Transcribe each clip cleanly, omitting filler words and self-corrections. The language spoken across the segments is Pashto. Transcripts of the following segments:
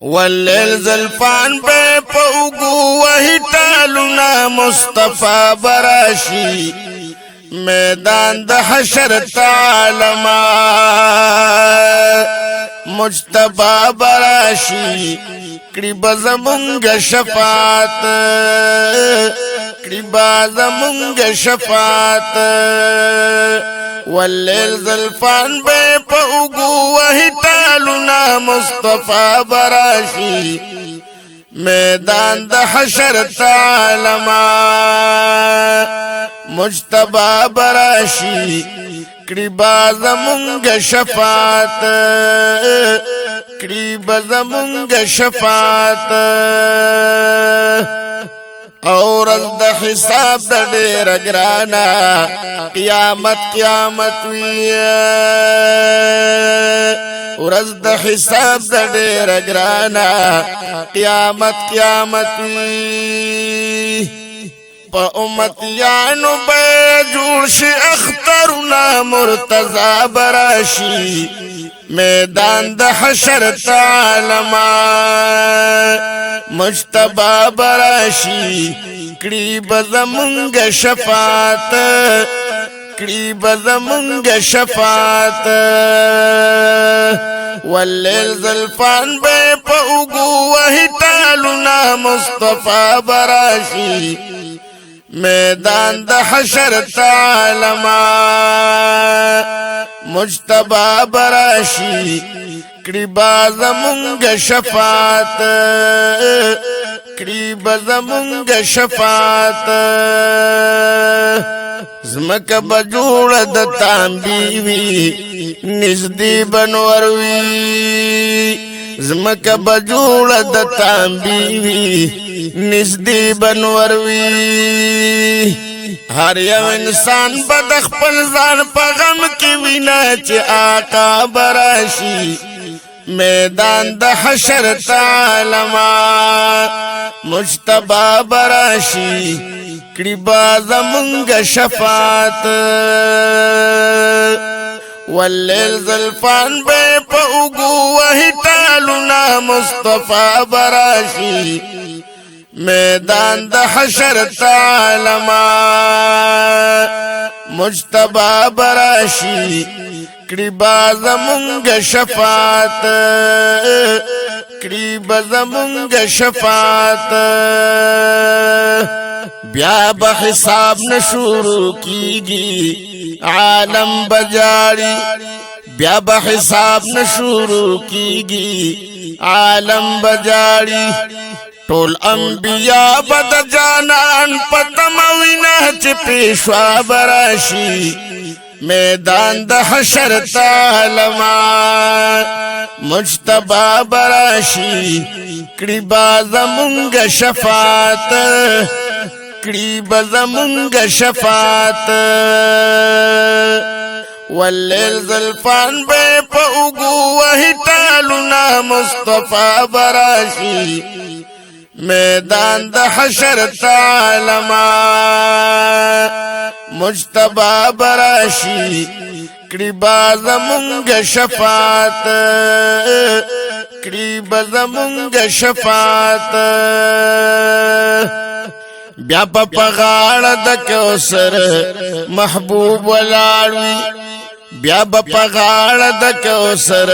واللیل زلفان بے پوگو وہی ٹالونا مصطفیٰ براشی میدان د حشر تعالما مجتبا براشی قریب زمونگ شفاعت قریب زمونگ شفاعت واللیل زلفان بے پوگو وہی ٹالونا مصطفیٰ براشی میدان د حشر تعالما مجتبا براشی قریب زمونگ شفاعت قریب زمونگ شفاعت اور از د حساب د ډیر ګرانا قیامت قیامت وی اور از د حساب د ډیر ګرانا قیامت قیامت وی پا امتیانو بے جوڑ شی اخترنا مرتضی براشی میدان د حشر تعالما مجتبا براشی قریب زمونگ شفاعت قریب زمونگ شفاعت واللیل زلفان بے پوگو وہی ٹالونا مصطفیٰ براشی میدان د حشر تعالما مجتبا براشی قریب زمونگ شفاعت قریب زمونگ شفاعت زمک بجوڑ د تانبی وی نزدی بنوروی زمک بجوڑ د تانبی وی نزدی بنوروی ہر یو انسان بدخ پل ځان په غم کې وینا چې آقا براشي میدان د حشر تعالما مجتبا براشي قریب زمونگ شفاعت واللیل زلفان بے پوگو وہی ٹالونا مصطفیٰ براشی میدان د حشر تعالما مجتبا براشی قریب زمونگ شفاعت قریب زمونگ شفاعت بیا بحساب نشورو کیگی عالم بجاری بیا بحساب نشورو کیگی عالم بجاری ټول انبیاء بد جانان پتموینا چې پیشوا براشي میدان د حشر تعالما مجتبا براشي قریب زمونگ شفاعت قریب زمونگ شفاعت واللیل زلفان بے پوگو وہی ٹالونا مصطفیٰ براشی میدان د حشر تعالما مجتبا براشی قریب زمونگ شفاعت قریب زمونگ شفاعت بیا په غاړه د کوثر محبوب ولاړوي بیا په غاړه د کوثر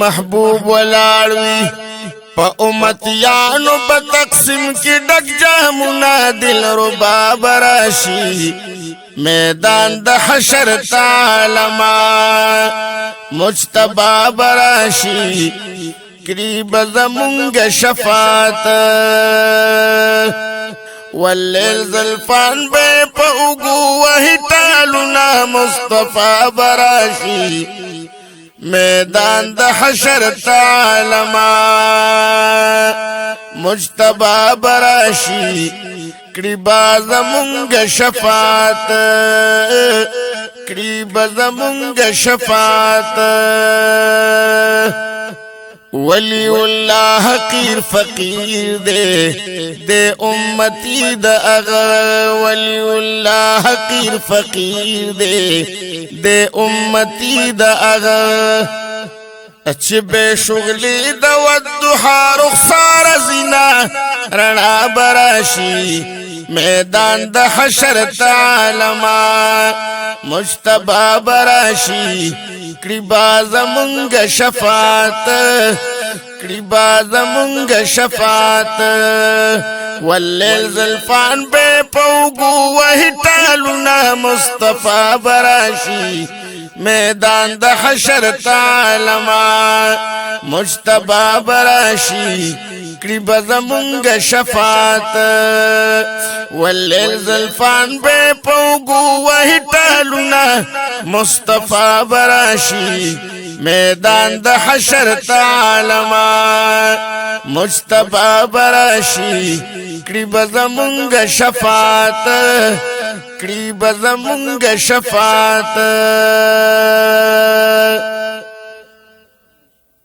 محبوب ولاړوي پا امتیانو با تقسیم کی ڈک جامونا دل ربا براشی میدان د حشر تعالما مجتبا براشی قریب زمونگ شفاعت واللیل زلفان بے پوگو وہی ٹالونا مصطفیٰ براشی میدان د حشر تعالما مجتبا براشی قریب زمونگ شفاعت قریب زمونگ شفاعت ولی اللہ حقیر فقیر دے امتی دا اغا ولی اللہ حقیر فقیر دے امتی دا اغا چې به شغلی د ودحا رخسار زینا رڼا براشي میدان د حشر تعالما مجتبا براشي کړي باز مونږ شفاعت کړي باز مونږ شفاعت واللیل زلفان به پوغو وهټالونا مصطفی براشي میدان د حشر تعالما مجتبا براشي کړي بزمونږ شفاعت واللیل زلفان به پوغو وهټالونا مصطفی براشي میدان د حشر تعالما مجتبا براشي کړي بزمونږ شفاعت کړي بزمونږ شفاعت